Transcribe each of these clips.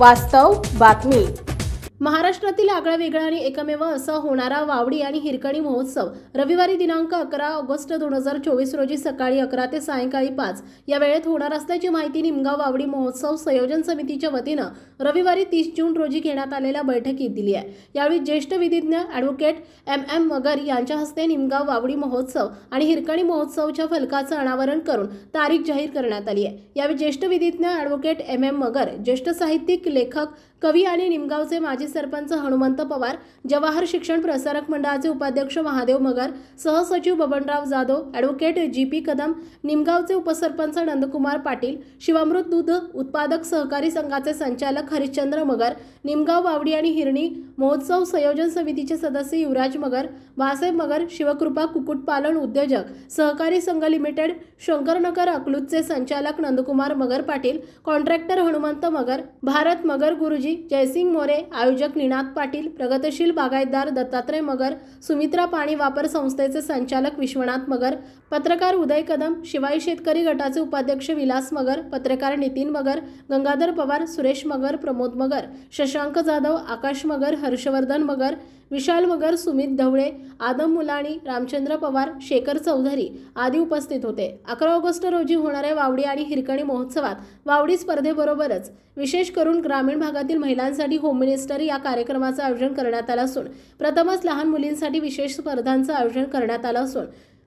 वास्तव बातमी। महाराष्ट्रातील आगळावेगळा आणि एकमेव असा होणारा वावडी आणि हिरकणी महोत्सव रविवारी दिनांक 11 ऑगस्ट 2024 रोजी सकाळी 11 ते सायंकाळी 5 या वेळेत होणार असल्याची माहिती निमगाव वावडी महोत्सव संयोजन समितीच्या वतीनं रविवारी 30 जून रोजी घेण्यात आलेल्या बैठकीत दिली आहे। यावेळी ज्येष्ठ विधिज्ञ ॲडव्होकेट MM मगर यांच्या हस्ते निमगाव वावडी महोत्सव आणि हिरकणी महोत्सवच्या फलकाचं अनावरण करून तारीख जाहीर करण्यात आली आहे। यावेळी ज्येष्ठ विधिज्ञ ॲडव्होकेट MM मगर, ज्येष्ठ साहित्यिक, लेखक, कवी आणि निमगावचे माजी सरपंच हनुमंत पवार, जवाहर शिक्षण प्रसारक मंडळाचे उपाध्यक्ष महादेव मगर, सहसचिव बबनराव जाधव, ॲडव्होकेट GP कदम, निमगावचे उपसरपंच नंदकुमार पाटील, शिवामृत दूध उत्पादक सहकारी संघाचे संचालक हरिश्चंद्र मगर, निमगाव वावडी आणि हिरणी महोत्सव संयोजन समितीचे सदस्य युवराज मगर, भासाहेब मगर, शिवकृपा कुक्कुटपालन उद्योजक सहकारी संघ लिमिटेड, शंकरनगर अकलूजचे संचालक नंदकुमार मगर पाटील, कॉन्ट्रॅक्टर हनुमंत मगर, भारत मगर गुरुजी, जयसिंग मोरे, आयोजक निनाद पाटील, प्रगतशील बागायतदार दत्तात्रय मगर, सुमित्रा पाणी वापर संस्थेचे संचालक विश्वनाथ मगर, पत्रकार उदय कदम, शिवाई शेतकरी गटाचे उपाध्यक्ष विलास मगर, पत्रकार नितीन मगर, गंगाधर पवार, सुरेश मगर, प्रमोद मगर, शशांक जाधव, आकाश मगर, हर्षवर्धन मगर, विशाल मगर, सुमित ढवळे, आदम मुलाणी, रामचंद्र पवार, शेखर चौधरी आदी उपस्थित होते। 11 ऑगस्ट रोजी होणाऱ्या वावडी आणि हिरकणी महोत्सवात वावडी स्पर्धेबरोबरच विशेष करून ग्रामीण भागातील महिलांसाठी होम मिनिस्टर या कार्यक्रमाचं आयोजन करण्यात आलं असून प्रथमच लहान मुलींसाठी विशेष स्पर्धांचं आयोजन करण्यात आलं असून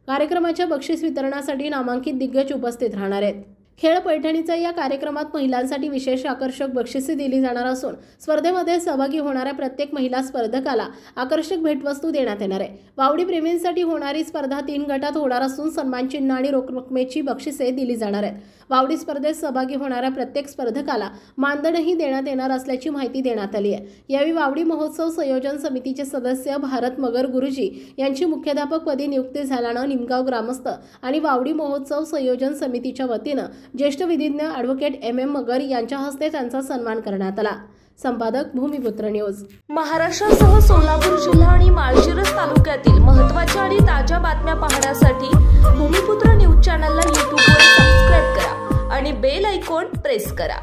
कार्यक्रमाच्या बक्षीस वितरणासाठी नामांकित दिग्गज उपस्थित राहणार आहेत। खेळ पैठणीच्या या कार्यक्रमात महिलांसाठी विशेष आकर्षक बक्षिसे दिली जाणार असून स्पर्धेमध्ये सहभागी होणाऱ्या प्रत्येक महिला स्पर्धकाला आकर्षक भेटवस्तू देण्यात येणार आहे। वावडी प्रेमींसाठी होणारी स्पर्धा 3 गटात होणार असून सन्मान चिन्ह आणि रोख रकमेची बक्षिसे दिली जाणार आहेत। वावडी स्पर्धेत सहभागी होणाऱ्या प्रत्येक स्पर्धकाला मानधनही देण्यात येणार असल्याची माहिती देण्यात आली आहे। यावेळी वावडी महोत्सव संयोजन समितीचे सदस्य भारत मगर गुरुजी यांची मुख्याध्यापकपदी नियुक्ती झाल्यानं निमगाव ग्रामस्थ आणि वावडी महोत्सव संयोजन समितीच्या वतीनं ज्येष्ठ विधिज्ञ ॲडव्होकेट MM मगर यांच्या हस्ते त्यांचा सन्मान करण्यात आला। संपादक भूमिपुत्र न्यूज। महाराष्ट्रासह सोलापूर जिल्हा आणि माळशिरस तालुक्यातील महत्त्वाच्या आणि ताज्या बातम्या पाहण्यासाठी भूमिपुत्र न्यूज चॅनलला YouTube वर सबस्क्राइब करा आणि बेल आयकॉन प्रेस करा।